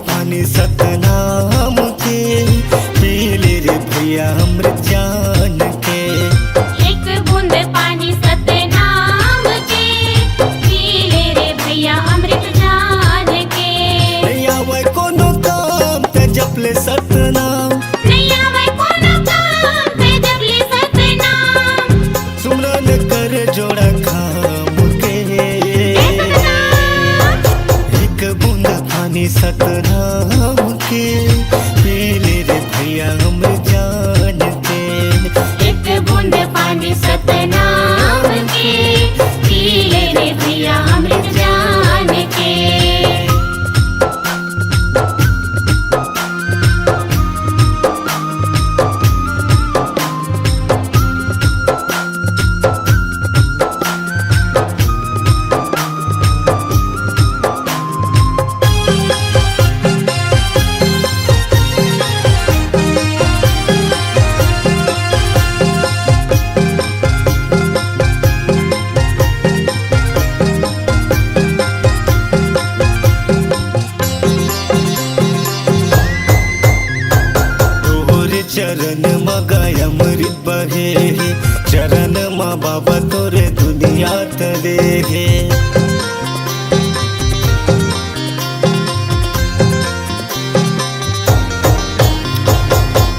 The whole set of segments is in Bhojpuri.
पानी सतनाम के पी ले रे भैया अमृत जान के। एक बूंद पानी सतनाम के पी ले रे भैया अमृत जान के। नहीं आवे कोनो काम ते जपले सतनाम, नहीं आवे कोनो काम ते जपले सतनाम। सुमरन कर जोड़ा खाम के। एक बूंद पानी सतनाम के पी ले रे भैया अमृत जान के। एक बूंद पानी सतनाम के पी ले रे भैया अमृत जान के। चरण मगाय अमृत बहे, चरण मा बाबा तोरे दुनिया तरे हे।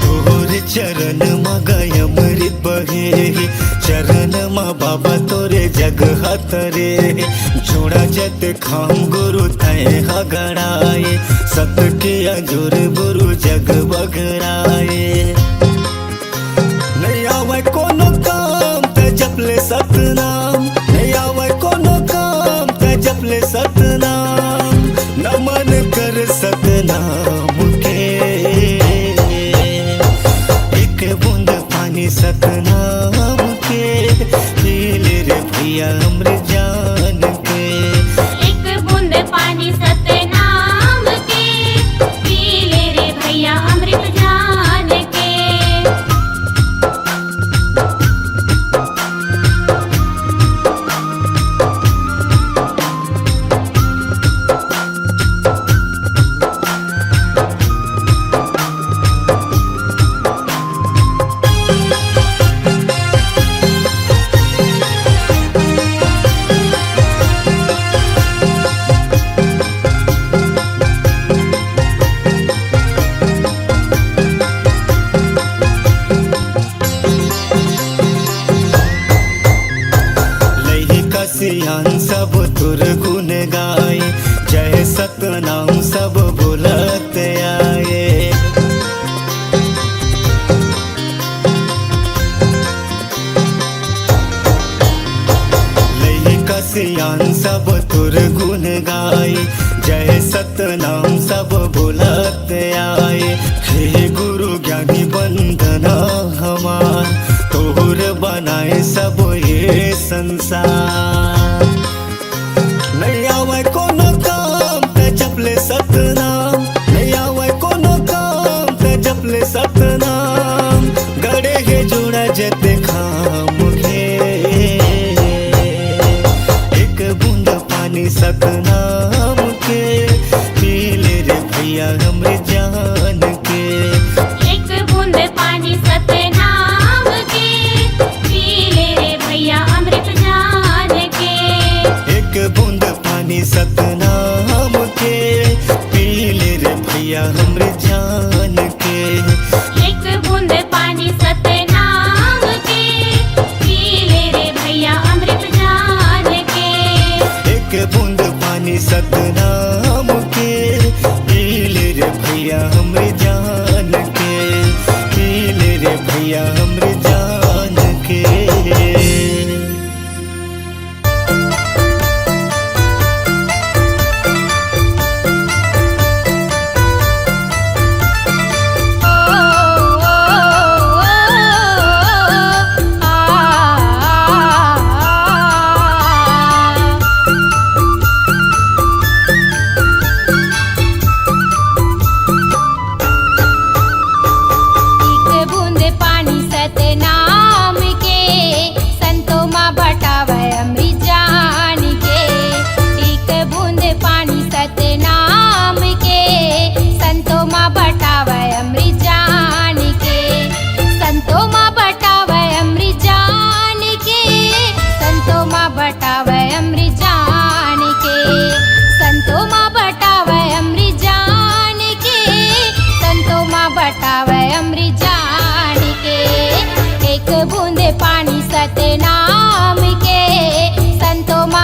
तोरे चरण मगाय अमृत बहे, चरण मा बाबा तोरे जग हतरे। जोड़ा जत खाम गुरु तय हगड़ाए, सत के अजोर गुरु जग बगड़ाए। नहीं आवे कोनो काम ते जपले सतनाम, नहीं आवे कोनो काम ते जपले सतनाम। नमन कर सतनाम के। एक बूंद पानी सतनाम के पी ले रे भैया अमृत जान के। एक बूंद पानी सतनाम के पी ले रे भैया अमृत जान के। सियान सब तुर गुण गाए, जय सतनाम सब बोलत आए। लइका सियान सब तुर गुण गाए, जय सतनाम सब बोलत आए। हे गुरु ज्ञानी बंदना हमार, तोहर बनाए सब ये संसार। नहीं आवे कोनो काम ते जपले सतनाम, नहीं आवे कोनो काम ते जपले सतनाम। गड़े हे जोड़ा जते खाम के। एक बूंद पानी सतनाम के पी ले रे भैया अमृत जान के। एक बूंद पानी सतनाम के पी ले रे भैया अमृत जान के।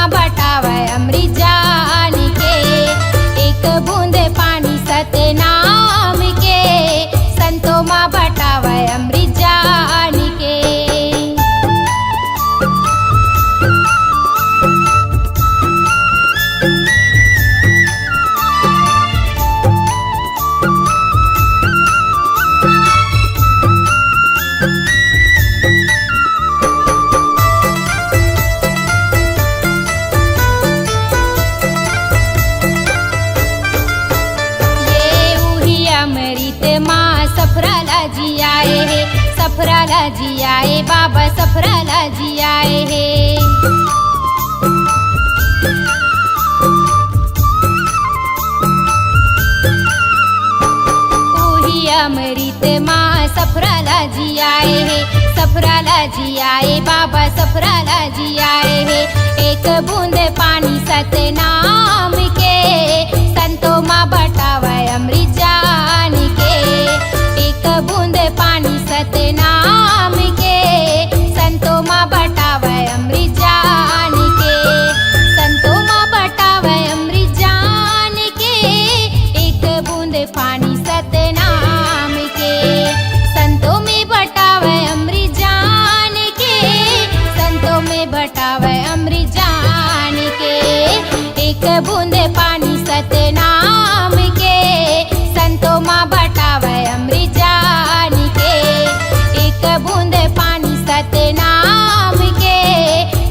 माँ बटावे अमृत जान के। एक बूंद पानी सतनाम के, संतों माँ बटावे अमृत जान के। सफराला जी आए बाबा, सफराला जी आए है। वही अमृत माँ सफराला जी आए है, सफराला जी आए बाबा, सफराला जी आए है। एक बूंद पानी सतनाम के, संतों माँ बटावे अमृत जान के। एक बूंद पानी सतनाम के, संतों माँ बटावे अमृत जान के। संतों माँ बटावे अमृत जान के, एक बूंद पानी सतनाम के। संतों में बटावे अमृत जान के, संतों में बटावे अमृत जान के। एक बूंद पानी सतनाम के, संतों माँ बटावे अमृत जान के। एक बूंद पानी सतनाम के,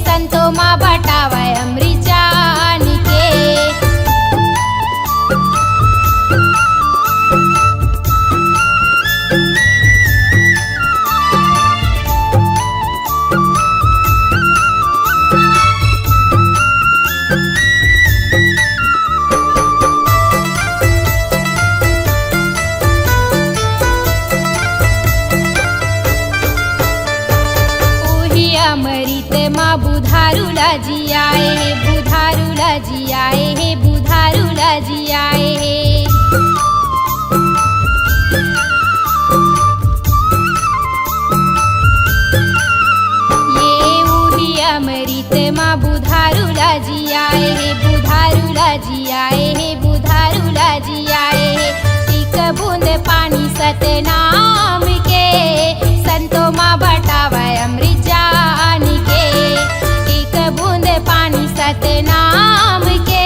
संतों माँ बटावे अमृत जान के। अमृत माँ बुधारूला जी आए है, बुधारूला जी आए है, बुधारूला जी आए है। ये वही अमृत माँ बुधारूला जी आए है, बुधारूला जी आए है, बुधारूला जी आए है। एक बूंद पानी सतनाम के, संतों माँ बटावे अमृत जान के। एक बूंद पानी सतनाम के,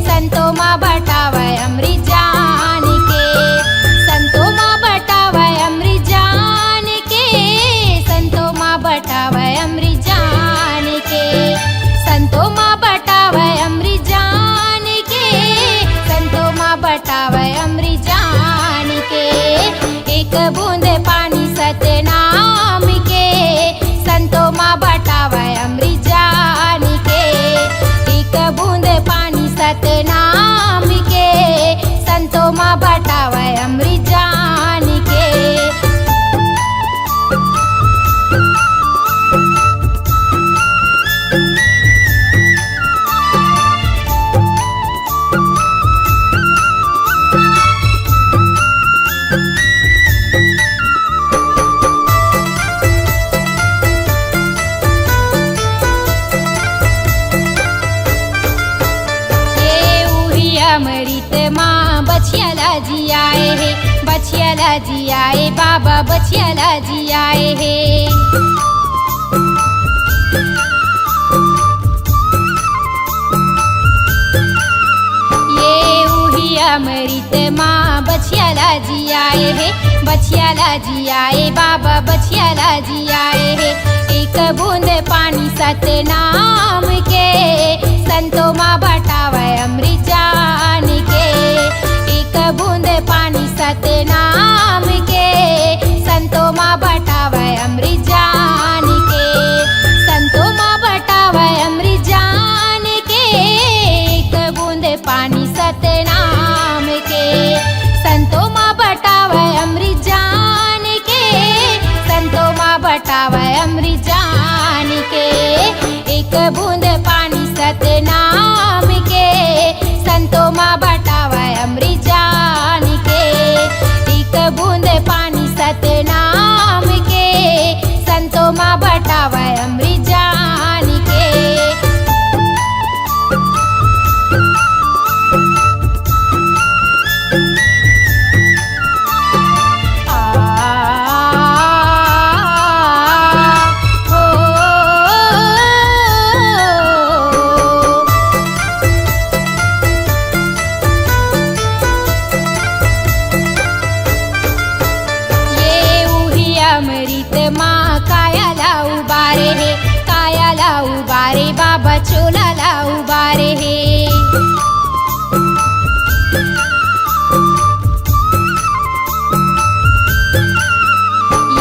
संतों माँ बटावे अमृत जान के। संतों माँ बटावे अमृत जान के, संतों माँ बटावे अमृत जान के। संतों माँ बटावे अमृत जान के, संतों माँ बटावे अमृत जान के। एक बूंद पानी सतनाम के, संतों माँ बटावे अमृत जान के। एक बूंद पानी सतनाम के, संतों माँ बटावे अमृत जान के। अमृत माँ बछियाला जी आए है, बछियाला जी आए बाबा, बछियाला जी आए है। ये वही अमृत माँ बछियाला जी आए है, बछियाला जी आए बाबा, बछियाला जी आए है। एक बूंद पानी सतनाम के, संतों माँ बटावे अमृत जान के। एक बूंद पानी सतनाम के, संतों माँ बटावे अमृत जान के। संतों माँ बटावे अमृत जान के, एक बूंद पानी सतनाम के। संतों माँ बटावे अमृत जान के, संतों माँ बटावे अमृत जान के। एक बूंद पानी सतनाम के, बाबा चोलाला उभारे हे।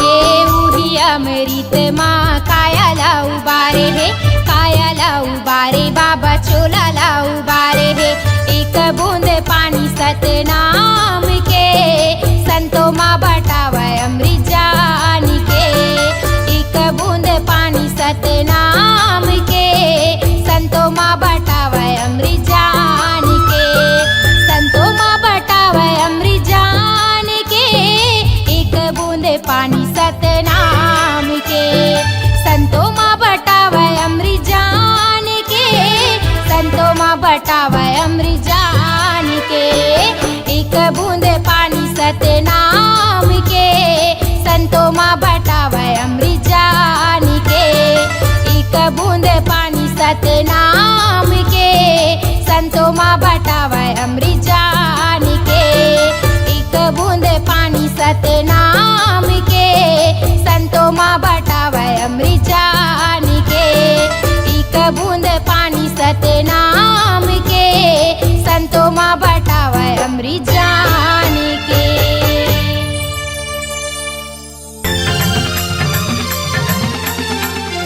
ये उही अमृत माँ कायाला उभारे हे, कायाला उभारे बाबा चोलाला उभारे हे। एक बूंद पानी सतनाम के संतों माँ बटावे अमृत जान के। एक बूंद पानी सतनाम के संतों माँ बटावे अमृत जान के। संतों माँ बटावे अमृत जान के। एक बूंद पानी सतनाम के संतों माँ बटावे अमृत जान के। संतों माँ बटावे अमृत जान के। एक बूंद पानी सतनाम के संतों माँ बटावे अमृत जान के। एक बूंद पानी सतनाम के संतों माँ बटावे अमृत जान के। एक बूंद पानी सतनाम के संतों माँ बटावे अमृत जान के। एक बूंद पानी सतनाम के संतों माँ बटावे अमृत जान के।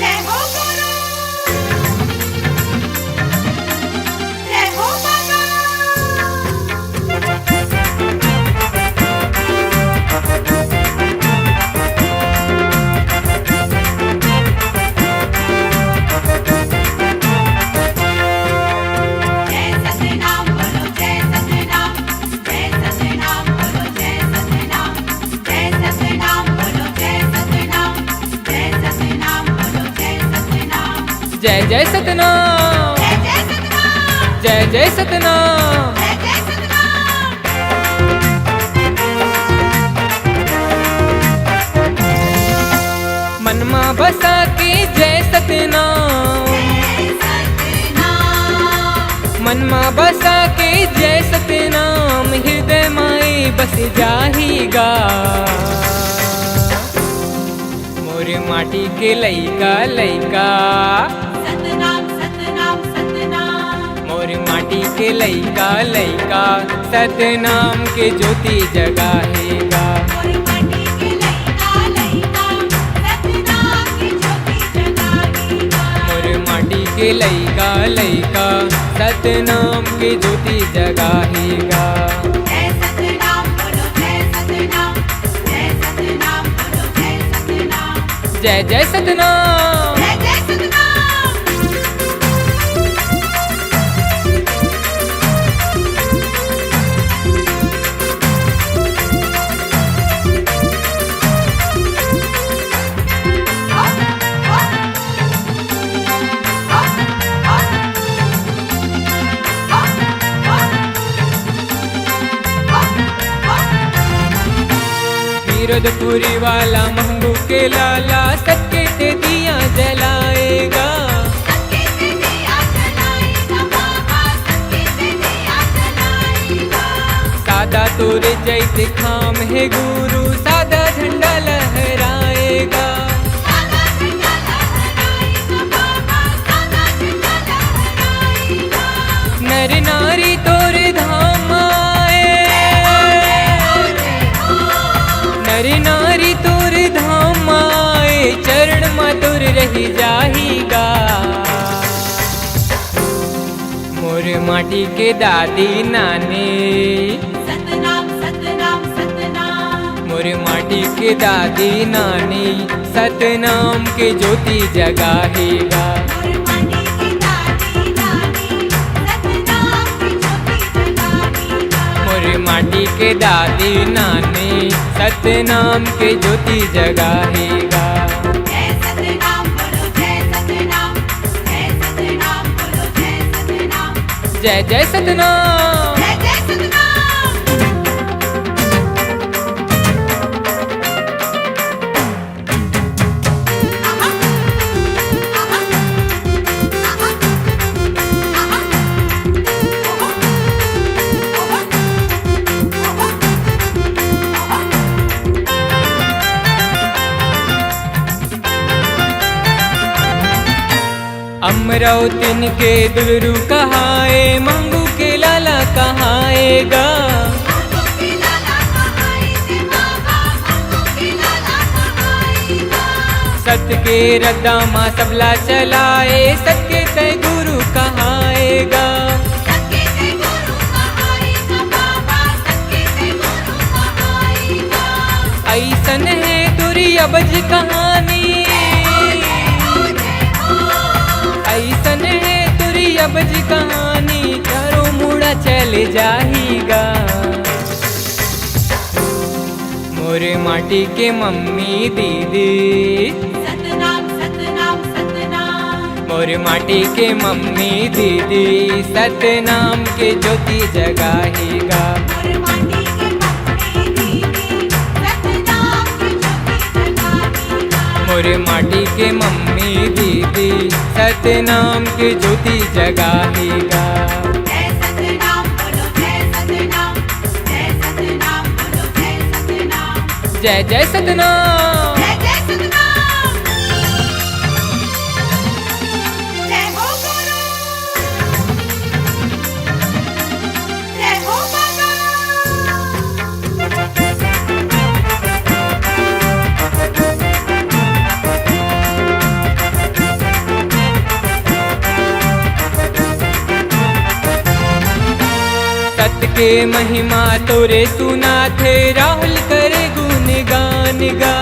जय हो गुरु, जय हो बाबा। जय सतनाम बोलो, जय सतनाम, जय सतनाम बोलो, जय सतनाम, जय सतनाम बोलो, जय सतनाम, जय सतनाम बोलो, जय सतनाम, जय जय सतनाम, जय जय सतनाम, जय जय सतनाम। जय जय सतनाम। मनमा बसा के जय सतनाम, मनमा बसा के जय सतनाम। हृदय माई बस जाहीगा मोरे माटी के लइका लइका। सतनाम सतनाम सतनाम, मोरे माटी के लइका लइका। सतनाम के ज्योति जगाहेगा। मोर माटी के लइका लइका, सतनाम की ज्योति जगाएगा। मोरे माटी के लइका लइका। सतनाम के ज्योति जगाहेगा। जय सतनाम बोलो, जय सतनाम, जय सतनाम बोलो, जय सतनाम, जय जय सतनाम। जय जय सतनाम। विरोधपुरी वाला महबूब के लाला सबके ते दिया जलाएगा। सबके से दिया जलाएगा बाबा, सबके से दिया जलाएगा। सादा तोरे जैसे खाम है गुरु। सादा झंडा लहराएगा। सादा झंडा लहराएगा बाबा, सादा झंडा लहराएगा। नर नारी तोरे धाम आए। नर नारी तोरे धाम आए। चरण मधुर रही जाहीगा। मोर माटी के दादी नानी। सतनाम सतनाम सतनाम, मोरे माटी के दादी नानी। सतनाम के ज्योति जगाहेगा। मोर माटी की दादी नानी, सतनाम की ज्योति जगाएगा। मोरे माटी के दादी नानी। सतनाम के ज्योति जगाहेगा। जय सतनाम बोलो, जय सतनाम, जय सतनाम बोलो, जय सतनाम, जय जय सतनाम। जय जय सतनाम। मनरौतिन के दुलरू कहाए, मंगू के लाला कहाएगा। मंगू के लाला कहाए बाबा, मंगू के लाला कहाएगा। सत्य के रद्दा माँ सबला चलाए, सत्य तय गुरु कहाएगा। सत्य ते गुरु कहाएगा बाबा, सत्य ते गुरु कहाएगा। ऐसन है तुरी अबज कहानी, ऐसन है तुरी अबज कहानी, चारों मुड़ा चले जाहीगा। मोरे माटी के मम्मी दीदी, सतनाम सतनाम सतनाम। मोरे माटी के मम्मी दीदी, सतनाम के ज्योति जगाहेगा। मोर माटी के मम्मी दीदी, सतनाम की ज्योति जगाएगा। मोरे माटी के मम्मी दीदी, सतनाम के ज्योति जगाहेगा। जय सतनाम बोलो, जय सतनाम, जय सतनाम बोलो, जय सतनाम, जय जय सतनाम। जय जय सतनाम। जय हो गुरु, जय हो बाबा। सत्य के महिमा तोरे सुना थे, राहुल करे गुणगान गा।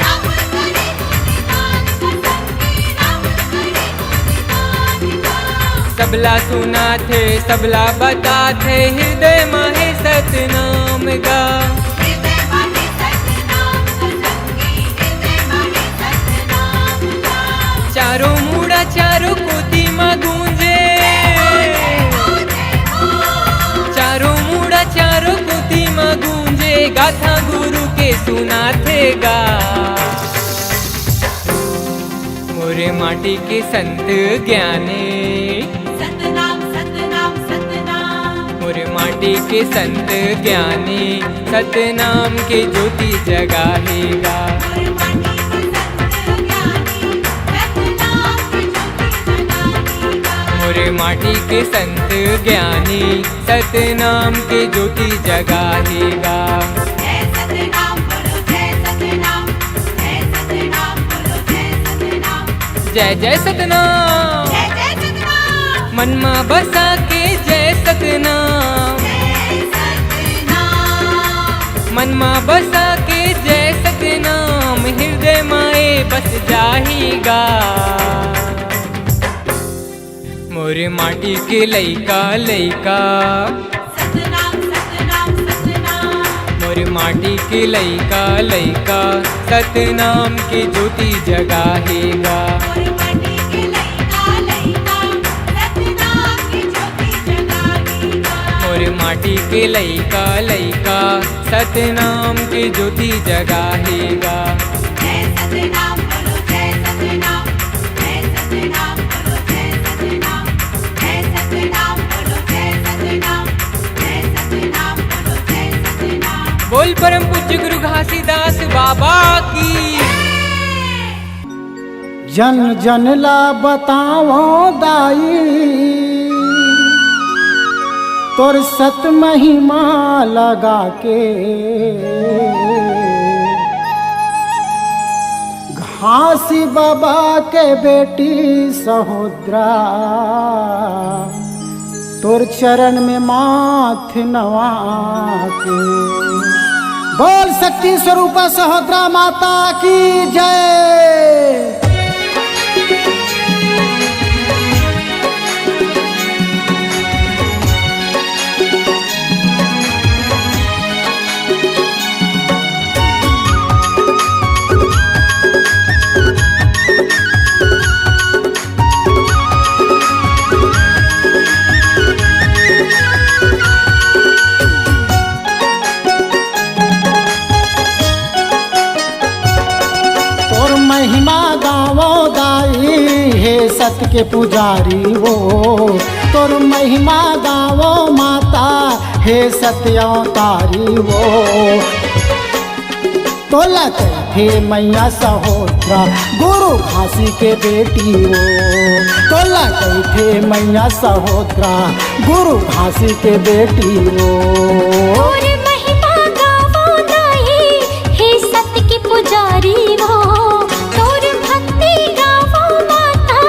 राहुल करे गुणगान का संगी, राहुल करे गुणगान का। सबला सुना थे, सबला बता थे, हृदय माहे सतनाम गा। हृदय माहे सतनाम का संगी, हृदय माहे सतनाम का। चारों मुड़ा चारों कोती माँ गूंजे, चारों मुड़ा चारों कोती माँ गूंजे, गाथा गुरु के सुनाथेगा। मोरे माटी के संत ज्ञानी, सतनाम सतनाम सतनाम। मोरे माटी के संत ज्ञानी, सतनाम के ज्योति जगाहेगा। मोर माटी के संत ज्ञानी, सतनाम की ज्योति जगाएगा। मोरे माटी के संत ज्ञानी, सतनाम के ज्योति जगाहेगा। जय सतनाम बोलो, जय सतनाम, जय सतनाम बोलो, जय सतनाम, जय जय सतनाम। जय जय सतनाम। मनमा बसा के जय सतनाम, जय सतनाम। मनमा बसा के जय सतनाम, हृदय माए बस जाहीगा। मोरे माटी के लइका लइका, सतनाम सतनाम सतनाम। मोरे माटी के लइका लइका, सतनाम के ज्योति जगाहेगा। मोर माटी के लइका लइका, सतनाम की ज्योति जगाएगा। मोरे माटी के लइका लइका, सतनाम के ज्योति जगाहेगा। जय सतनाम बोलो, जय सतनाम, जय सतनाम बोलो, जय सतनाम, जय सतनाम बोलो, जय सतनाम, जय सतनाम बोलो, जय सतनाम। बोल परम पूज्य गुरु घासीदास बाबा की। जन जन ला बताओ दाई, तोर सत महिमा लगा के। घासी बाबा के बेटी सहोदरा, तोर चरण में माथ नवा के। बोल शक्ति स्वरूपा सहोदरा माता की जय। महिमा गावो दाई, हे सत्य के पुजारी वो। तोर महिमा गावो माता, हे सत्य अवतारी वो। तोला कैथे मैया सहोत्रा गुरु घासी के बेटी हो। तोला कैथे मैया सहोत्रा गुरु घासी के बेटी हो। और महिमा गावो दाई हे सत्य की पुजारी हो। तोर भक्ति गावो माता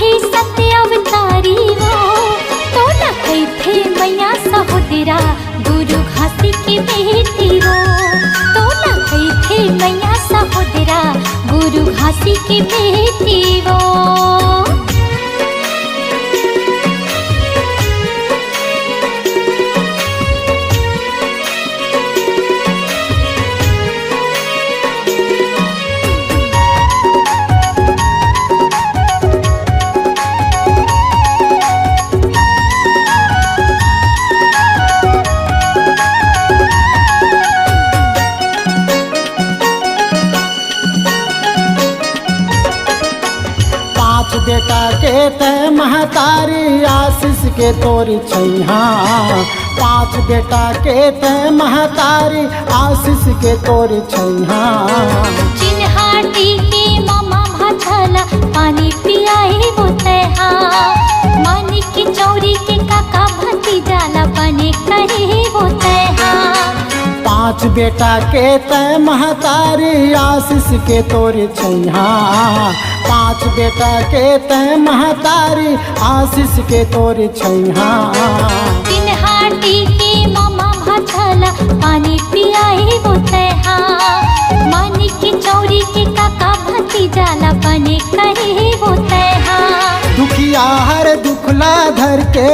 हे सत्य अवतारी हो। तोला कैथे मैया सहोदरा गुरु घासी की बेटी हो। तोला कैथे मैया सहोदरा गुरु घासी की बेटी हो। बेटा के तय महतारी आशीष के तोरी छैहा। 5 बेटा के तय महतारी आशीष के तोरी छैहा। चिन्हाटी के मामा भाछला पानी पियाई बोतहा। मानी की चौरी के काका भतीजाला बने कहे बोतहा। 5 बेटा के तय महतारी आशीष के तोरी छैहा। 5 बेटा के तय महतारी आशीष के तोरी छैहा। चिन्हाटी के मामा भाछला पानी पियाई बोतहा। मानी की चौरी के काका भतीजाला बने कहे बोतहा। दुखिया हर दुखला धर के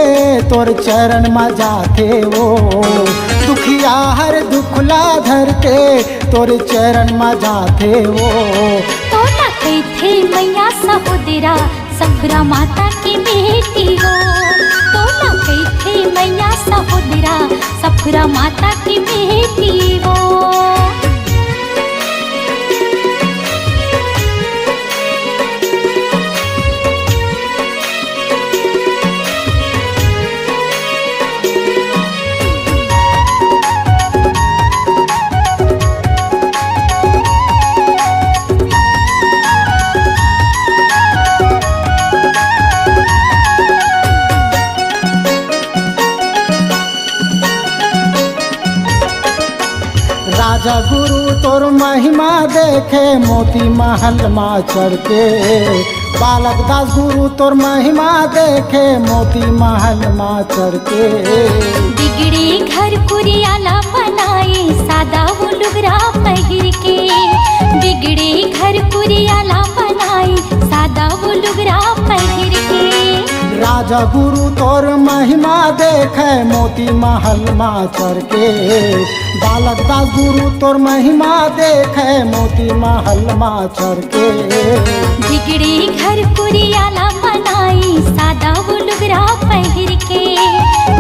तोर चरण में जाते वो। दुखिया हर दुखला धर के तोर चरण में जाते वो। तोला कैथे मैया सहोदरा सखरा माता की बेटी हो। तोला कैथे मैया सहोदरा सखरा माता की बेटी हो। राजा गुरु तोर महिमा देखे मोती महल माँ चढ़ के। बालक दास गुरु तोर महिमा देखे मोती महल माँ चढ़ के। बिगड़े घर कुरियाला बनाए सादा वो लुगरा पहिर के। बिगड़े घर कुरियाला बनाए सादा वो लुगरा पहिर के। राजा गुरु तोर महिमा देखे मोती महल माँ चढ़ के। बालक दास गुरु तोर महिमा देखे मोती महल माँ चढ़ के। बिगड़े घर कुरियाला बनाई सादा वो लुगरा पहिर के।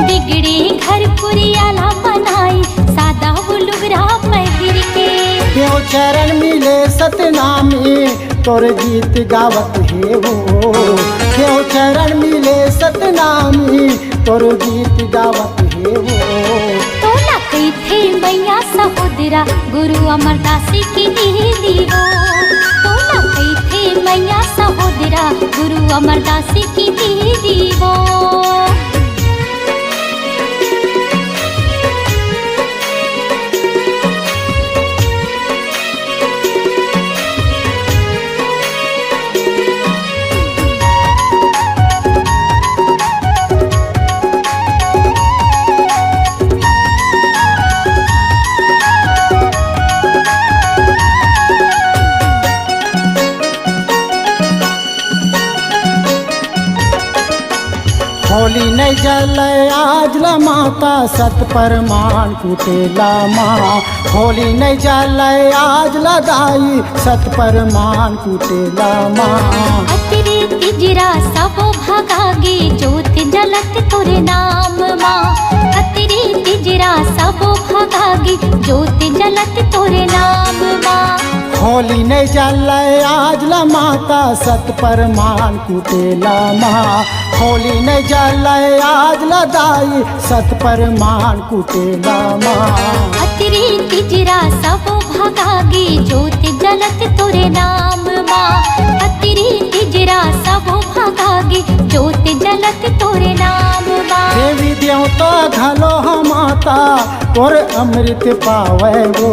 बिगड़े घर कुरियाला बनाई सादा वो लुगरा पहिर के। देव चरण मिले सतनामी तोर गीत गावत हे वो। देव चरण मिले सतनामी तोर गीत गावत हे वो। तोला कैथे मैया सहोदरा गुरु अमरदासी की दीदी हो। तोला कैथे मैया सहोदरा गुरु अमरदासी की दीदी हो। होली नहीं जल आज ला माता सत परमान कुटेला माँ। होली नहीं जल आज ला दाई सत परमान कुटेला माँ। अतरे तिजरा सब भगागे जोत जलत तोरे नाम माँ। अतरे तिजरा सब भगागे जोत जलत तोरे नाम माँ। होली नहीं जल आज ला माता सत परमान कुटेला माँ। होली नहीं जल आज ला दाई सत परमान कुटेला माँ। अतरी तिजरा सब भगागे ज्योत जलत तोरे नाम माँ। अतरी तिजरा सब भगागे ज्योत जलत तोरे नाम माँ। देवी देवता घलो हम माता तोर अमृत पावे वो।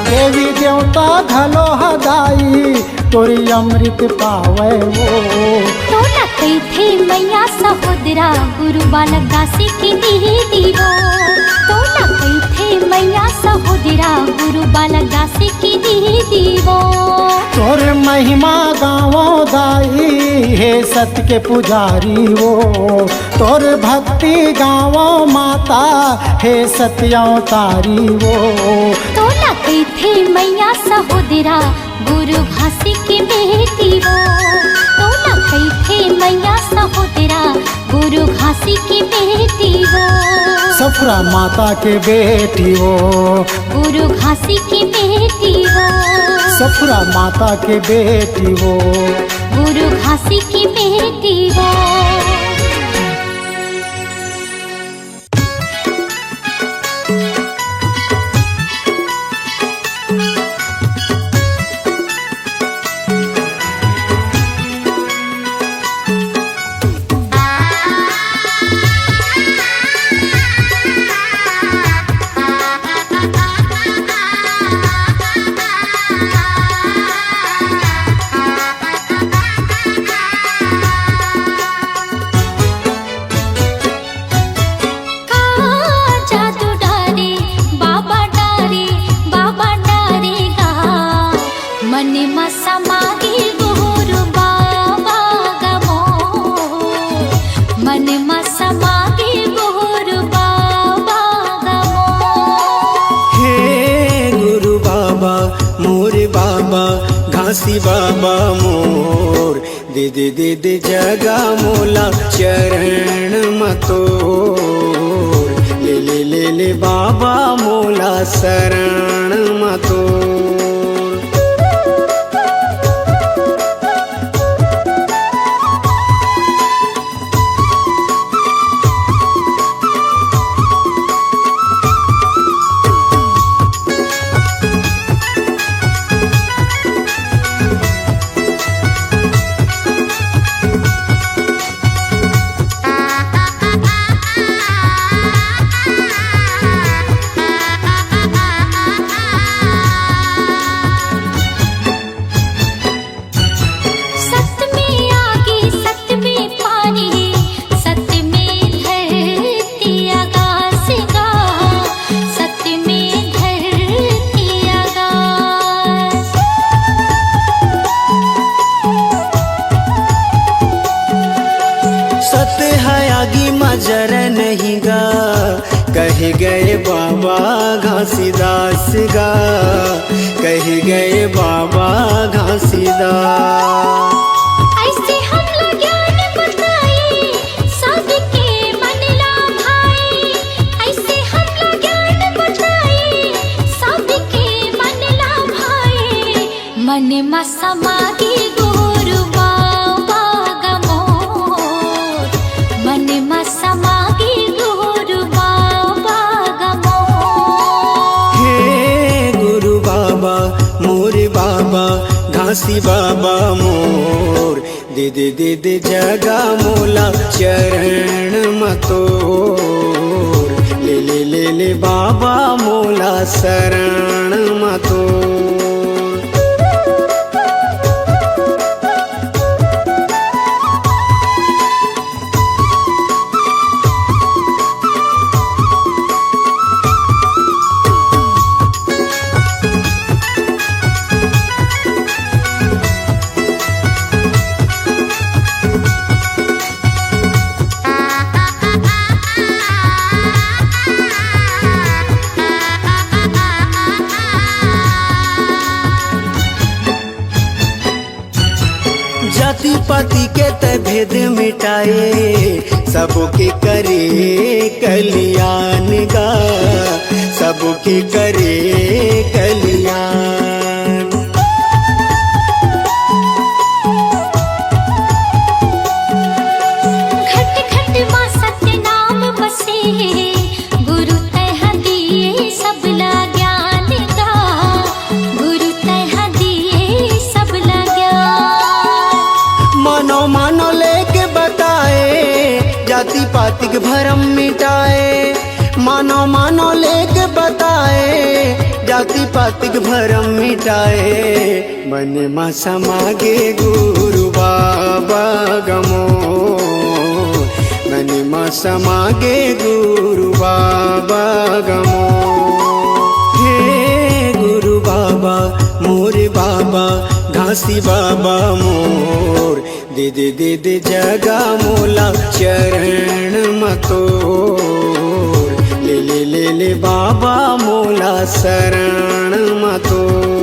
देवी देवता घलो हदाई तोरी अमृत पावे वो। तो न थे मैया सहोदरा गुरु बालक दासी की दीदी वो। तो न थे मैया सहोदरा गुरु बालक दासी की दीदी वो। तोर महिमा गावो दाई हे सत्य के पुजारी वो। तोर भक्ति गावो माता हे सत्यावतारी वो। तो न थे मैया सहोदरा गुरु घासी की बेटी वो। तो न थे मैया सहोदरा गुरु घासी की बेटी वो। सफरा माता के बेटी वो। गुरु घासी की बेटी वो। सफरा माता के बेटी वो। गुरु घासी की बेटी वो। घासी बाबा मोर दे दे दे दे जगा मोला चरण मतोर। ले ले ले ले बाबा मोला शरण मतोर। जर नहीं गा कह गए बाबा घासीदास गा। कह गए बाबा घासीदास। ऐसे हमला ज्ञान बताए सबके मन ला भाई। ऐसे हमला ज्ञान बताए सबके मन ला भाई। मन में समाधि गुरु बाबा गमोर। मन में समाधि गुरु बाबा गमोर। हे गुरु बाबा मोर बाबा घासी बाबा मोर दे दे दे दे जगा मोला चरण मतोर। ले ले ले ले बाबा मोला शरण मतोर। जाति पाति के भेद मिटाए सबके करे कल्याण गा। सबके करे कल्याण। घट घट मां सत्य नाम बसे गुरु तह दिए सब लागे। जाति पातिक भरम मिटाए, मानो मानो लेके बताए, जाति पातिक भरम मिटाए। मन में समागे गुरु बाबा गमो, मन में समागे गुरु बाबा गमो। हे गुरु बाबा मोरे बाबा घासी बाबा मोर, दे दे दे दे जगा मोला चरण मतोर, ले ले ले ले बाबा मोला शरण मतोर।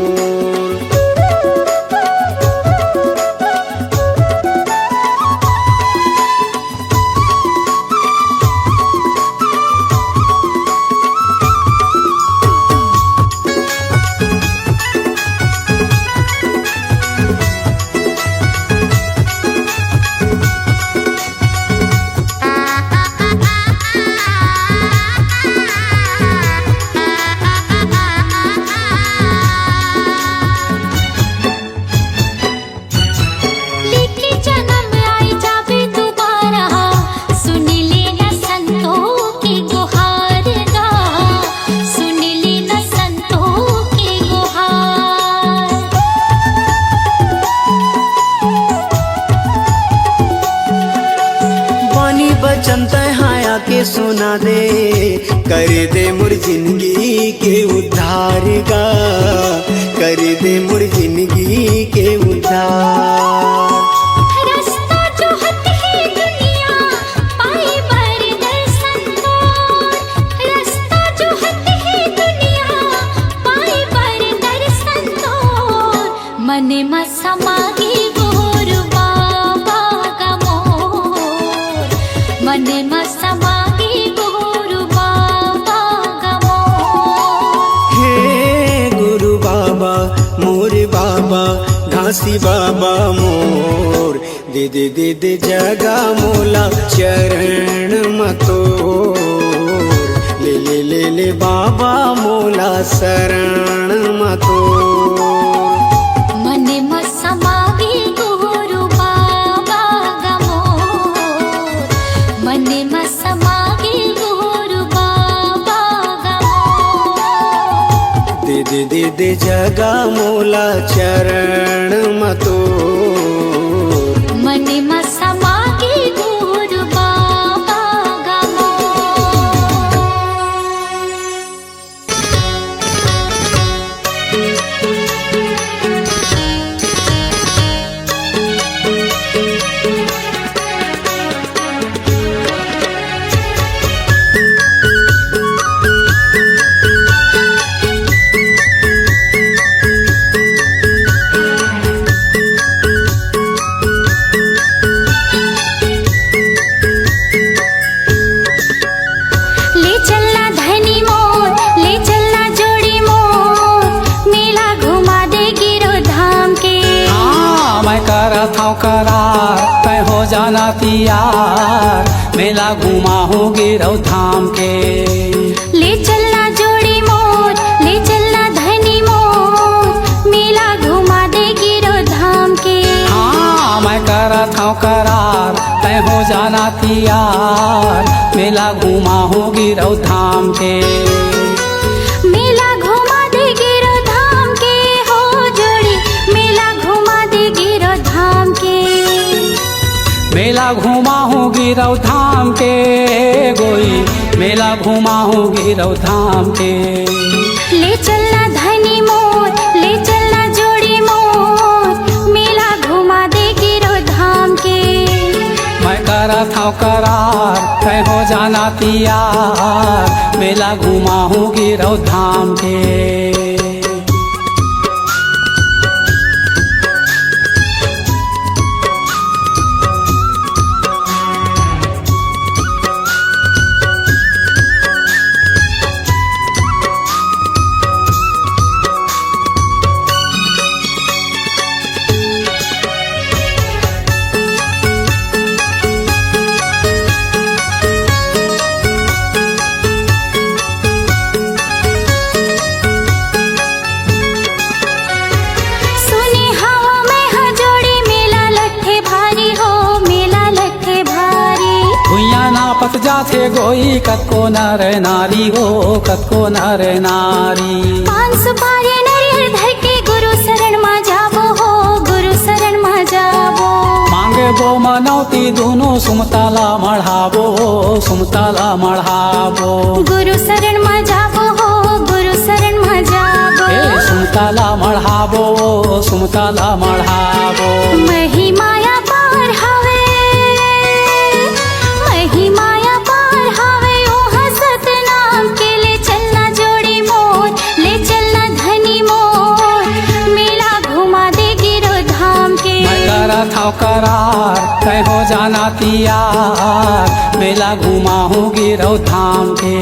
बचन तहाया के सुना दे, कर दे मुर जिंदगी के उद्धार गा, कर दे मुर जिंदगी के उद्धार। रास्ता जो हट है दुनिया पाए पर दर्शन तोर, रास्ता जो हट है दुनिया पाए पर दर्शन तोर। मन में समागे गुरु बाबा का मोर, मन में समागे गुरु बाबा का मोर। हे गुरु बाबा मोरे बाबा घासी बाबा मोर, दे दे दे दे जगा मोला चरण मतोर, ले ले ले ले बाबा मोला शरण मतोर। मन में समागे गुरु बाबा का मोर, मन में समागे गुरु बाबा का मोर। दे दे दे दे जगा मोला चरण मतोर, मन में समागे गुरु बाबा का मोर। ले चलना धनी मोर, ले चलना जोड़ी मोर, मेला घुमा दे गिरो धाम के। हाँ मैं करत हूँ करार, तय हो जाना तियार, मेला घुमा हूँ गिरौ धाम के। ले चलना जोड़ी मोर, ले चलना धनी मोर, मेला घुमा दे गिरो धाम के। हाँ मैं करत हूँ करार, तय हो जाना तियार, मेला घुमा हूँ गिरौ धाम के। मेला घुमा दे गिरो धाम के हो जोड़ी, मेला घुमा दे गिरो धाम के। मेला घुमा हूँ गिरौ धाम के गोई, मेला घुमा हूँ गिरौ धाम के। ले चलना धनी मोर, ले चलना जोड़ी मोर, मेला घुमा दे गिरो धाम के। मैं करत हूँ करार, तय हो जाना तियार, मेला घुमा हूँ गिरौ धाम के। नापत जाथे गोई कतको नर नारी हो कतको नर नारी। पान सुपारी नरियर धर के गुरु शरण मा जाबो हो गुरु शरण मा जाबो। मांगे बो मनौती दोनों सुमताला मढ़ाबो सुमताला मढ़ाबो। गुरु शरण मा जाबो हो गुरु शरण मा जाबो। सुमताला मढ़ाबो सुमताला मढ़ाबो। महिमाया पार हवे महिमाया पार हवे ओहा सतनाम के ले चलना जोड़ी मोर ले चलना धनी मोर मेला घुमा दे गिरो धाम के। मैं करा था करार तय हो जाना तियार मेला घुमा हूँ गिरो धाम के।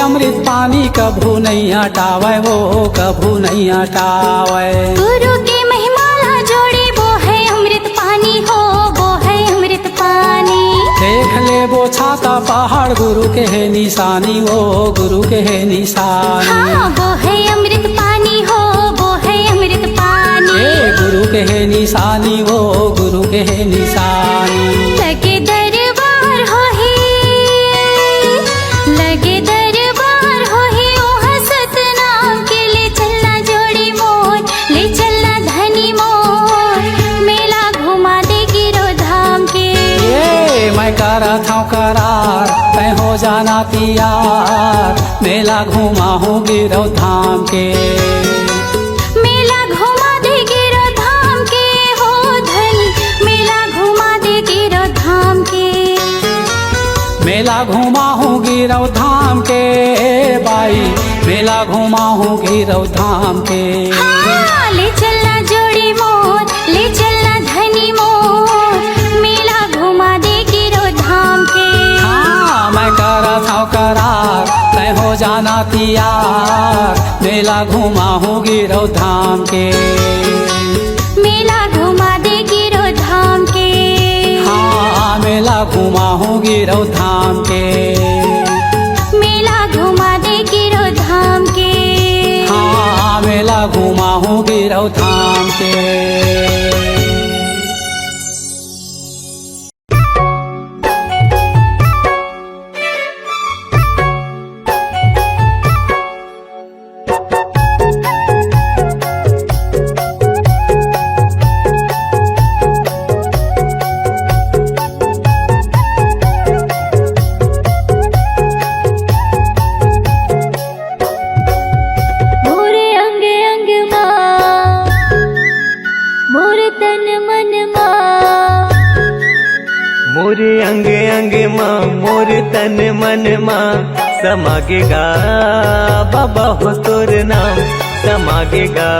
अमृत पानी कभू नहीं हटावे हो कभू नहीं हटावे। गुरु की महिमाला जोड़ी वो है अमृत पानी हो वो है अमृत पानी। देख ले वो छाता पहाड़ गुरु के है निशानी वो गुरु के है निशानी। हाँ वो है अमृत पानी हो वो है अमृत पानी। गुरु के है निशानी वो गुरु के है निशानी। लगे दरबार हो ही लगे करा था करार तय हो जाना तियार मेला घुमा हूँ गिरो धाम के। मेला घुमा दे गिरो धाम के हो धनी मेला घुमा दे गिरो धाम के। मेला घुमा हूँ गिरो धाम के बाई मेला घुमा हूँ गिरो धाम के। हाँ, ले चलना जोड़ी मोर ले चलना धनी मोर मेला घुमा दे धाम के। हाँ मैं करा था करार तय हो जाना तियार मेला घुमा हूँ गिरो धाम के। मेला घुमा दे गिरो धाम के। हाँ मेला घुमा हूँ गिरो धाम के। मेला घुमा दे गिरो धाम के। हाँ मेला घुमा हूँ गिरो धाम के। मोरे अंग अंग माँ मोर तन मन माँ समागेगा बाबा हो तोर नाम समागेगा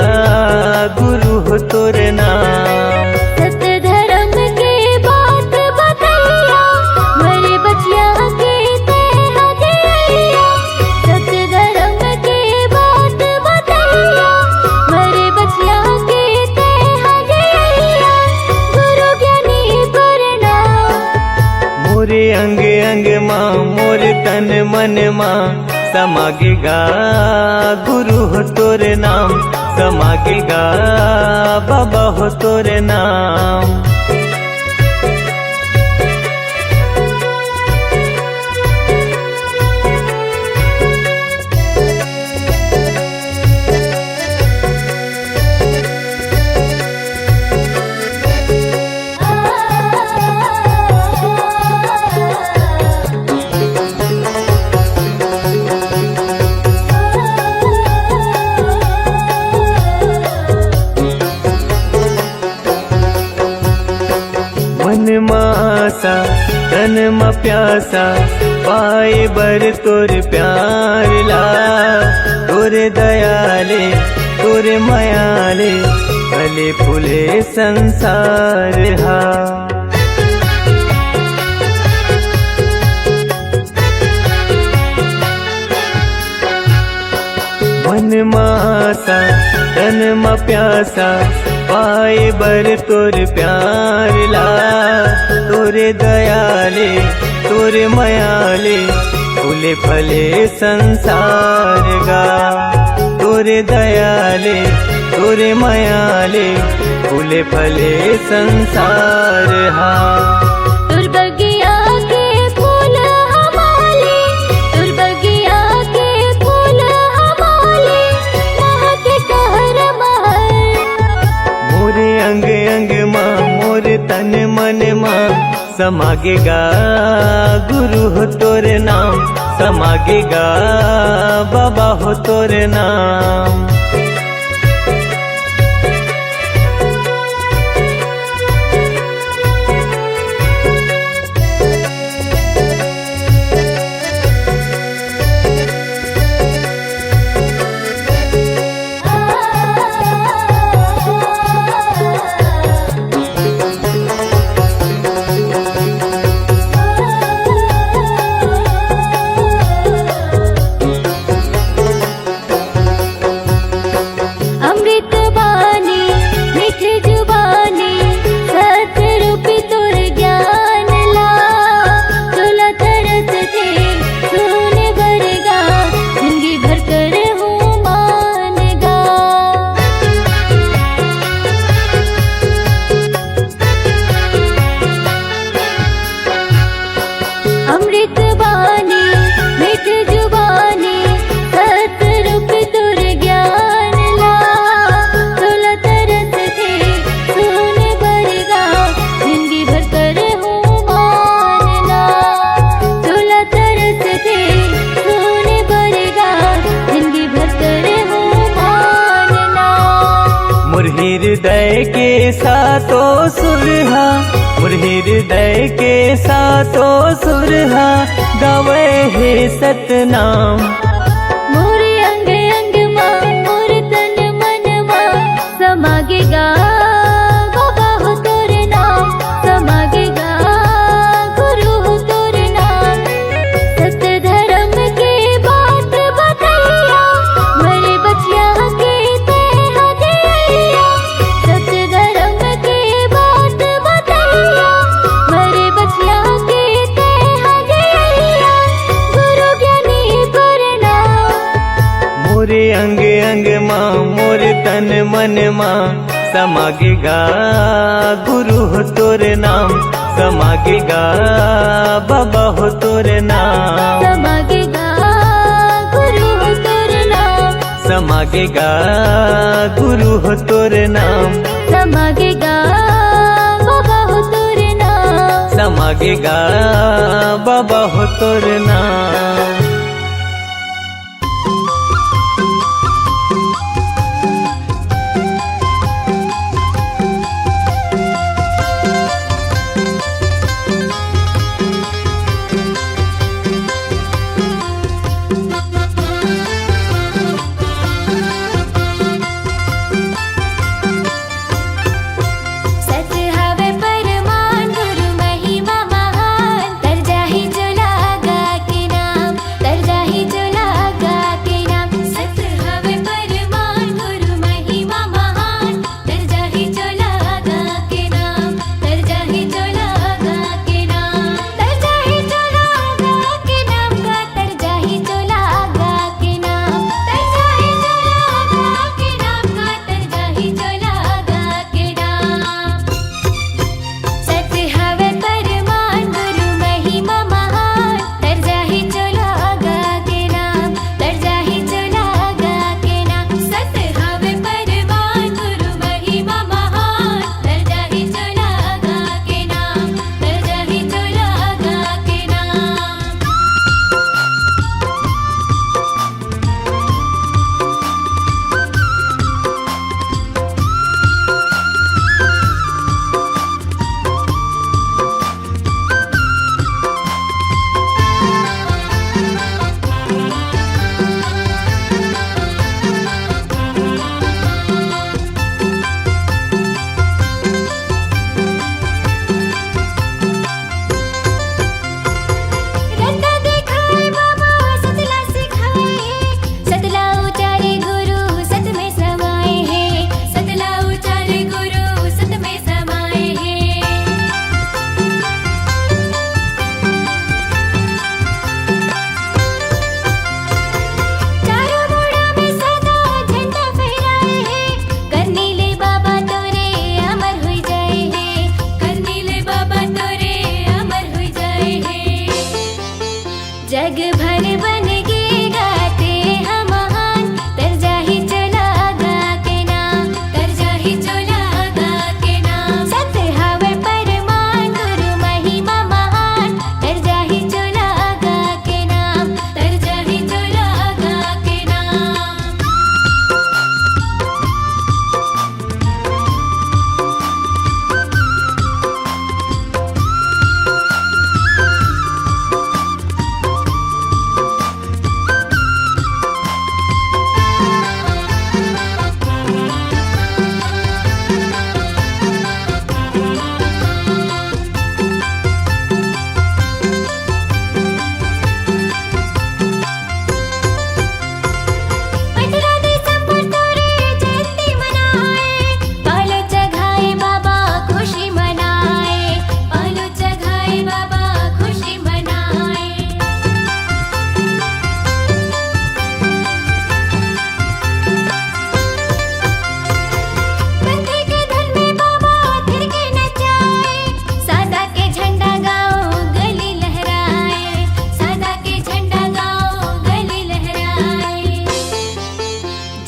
गुरु हो तोर नाम। सत धर्म के बात बतैया मरे बचिया के ते हदिया। सत धर्म के बात बतैया मरे बचिया के ते हदिया। गुरु ज्ञानी प्रणाम। मोरे अंग अंग माँ मोर तन मन माँ समागेगा गुरु हो तोर नाम समागेगा बाबा हो तोर नाम। मन मासा तन म प्यासा पाए बर तोर प्यार ला तोर तोरे दयाले तोरे मायाले फले फुले संसार हा। मन मासा तन मा प्यासा पाए बर तोर प्यार ला। तोरे दयाले तोरे मायाले फूले फले संसार गा। तोरे दयाले तोरे मायाले फूले फले संसार हा। तुर बगिया के फूल हमारे, तुर बगिया के फूल हमारे, महके कहर महर। मोरे अंग अंग माँ मोरे तन मन माँ समागेगा गुरु हो तोरे नाम। समागेगा बाबा हो तोरे नाम। अमृत बानी मीठ जुबानी सतरूपी तुर ज्ञान ला। चोला तरस थे सुन बरगा, जिंदगी भर कर हूँ मान गा। अमृत बानी मीठ जुबानी सतरूपी तुर ज्ञान ला। चोला तरस थे सुन बरगा, जिंदगी भर कर हूँ मानना। चोला तरस थे सुन बरगा, जिंदगी भर कर हूँ मानना। मुरही हृदय के सातो सुरहा, मुरही हृदय के सातो सुरहा गावे हे सतनाम। मोरे अंग अंग माँ मोरे तन मन माँ समागेगा बाबा हो तोरे नाम। समागेगा गुरु हो तोरे नाम। सत्य धर्म के बात बतैया, मरे बचिया के ते हदिया। सत्य धर्म के बात बतैया, मरे बचिया के ते हदिया। गुरु ज्ञानी प्रणाम। मोरे अंग अंग माँ मोरे तन मन माँ समागेगा गुरु हो तोरे नाम। समागेगा बाबा हो तोरे नाम। समागेगा गुरु हो तोरे नाम। समागेगा गुरु हो तोरे नाम। समागेगा बाबा हो तोरे नाम। समागेगा बाबा हो तोरे नाम। सत हवे परमान गुरु महिमा महान, तर जाहि जो लागा के नाम।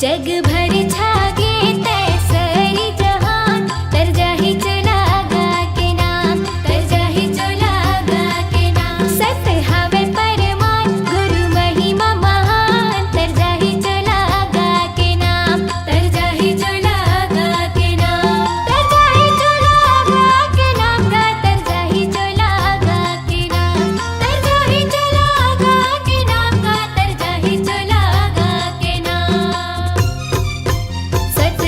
जग भर छागे तैसरी जहान तर जाहि चला गा के नाम तर जाहि चला गा के नाम सत हवे परमान गुरु महिमा महान तर जाहि चला गा के नाम तर जाहि चला गा के नाम तर जाहि चला गा के नाम गा तर जाहि चला गा के नाम तर जाहि चला गा के नाम गा तर जाहि चला गा के नाम सत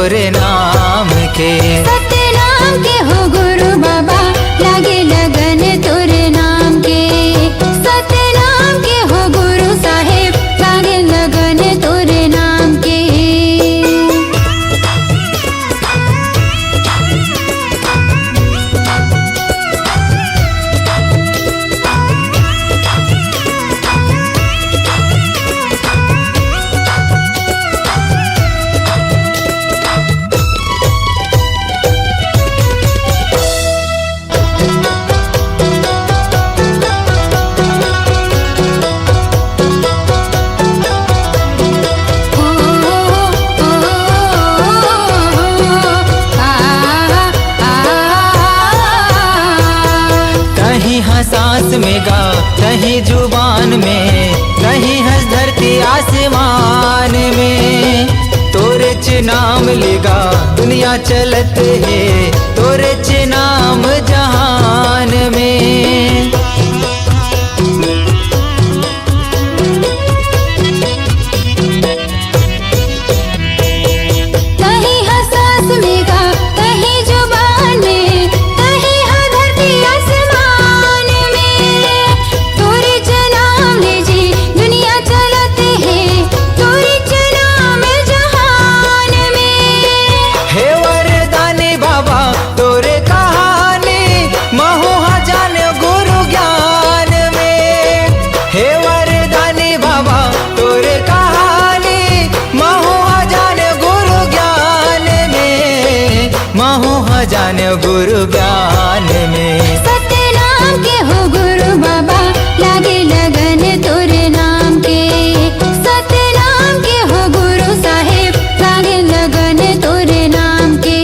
तोरे नाम के। सतनाम के हो गुरु बाबा लागे लगन तोरे नाम के। सतनाम के हो गुरु साहेब लागे लगन तोरे नाम के। कहीं हंस सांस में गा, कहीं जुबान में, कहीं हंस धरती आसमान में। तोरे च नाम लेगा दुनिया चलत है, तोरे च नाम जहान में। कहीं हंस सांस में गा, कहीं जुबान में, कहीं हंस धरती आसमान में। तोरे च नाम ले जी दुनिया चलत है, तोरे च नाम जहान में। हे वरदानी बाबा तोरे कहानी, महुआ जाने गुरु ज्ञान में। हे वरदानी बाबा तोरे कहानी, महुआ जाने गुरु ज्ञान में, महुआ जाने गुरु ज्ञान में। सतनाम के हो गुरु बाबा लागे लगन तोरे नाम के। सतनाम के हो गुरु साहेब लागे लगन तोरे नाम के।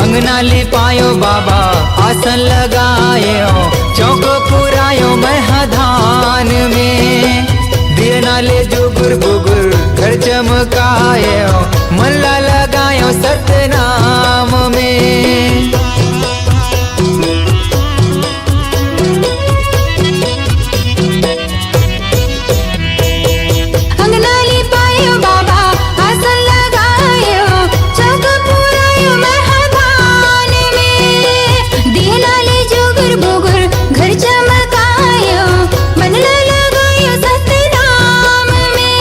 अंगना लिपायो बाबा आसन लगायो, चौक पुरायो महधान में। दियना ले जुगुर बुगुर घर चमकायो, मल्ला लगायो सतनाम में। अंगना लिपायो बाबा आसन लगायो, चौक पुरायो महधान में। दियना ले जुगुर बुगुर घर चमकायो, मनला लगायो सतनाम में।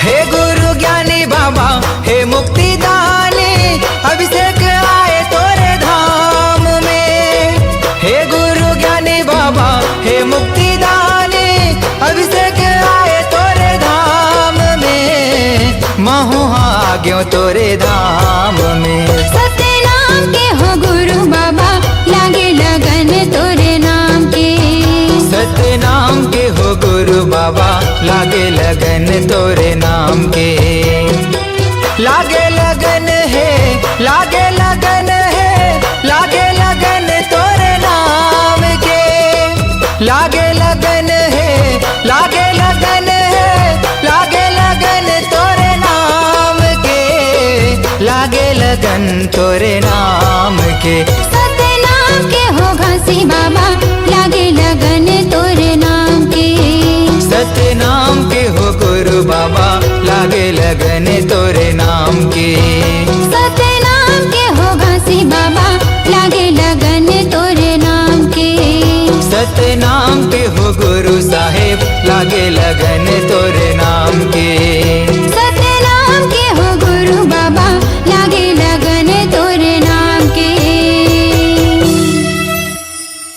हे गुरु ज्ञानी बाबा हे मुक्ति दानी, अभिषेक आए तोरे धाम में। हे गुरु ज्ञानी बाबा हे मुक्ति दानी, अभिषेक आए तोरे धाम में, महुआ आ गयो तोरे धाम में। सतनाम के हो गुरु बाबा लागे लगन तोरे नाम के। सतनाम के हो गुरु बाबा लागे लगन तोरे नाम के। लागे लगन है, लागे लगन है, लागे लगन तोरे नाम के। लागे लगन है, लागे लगन है, लागे लगन तोरे नाम के। लागे लगन तोरे नाम के। सतनाम के हो घासी बाबा लागे लगन तोरे नाम के। सतनाम के हो गुरु बाबा लागे लगन तोरे नाम के। सतनाम के हो घासी बाबा लागे लगन तोरे नाम के। सतनाम के हो गुरु साहेब लागे लगन तोरे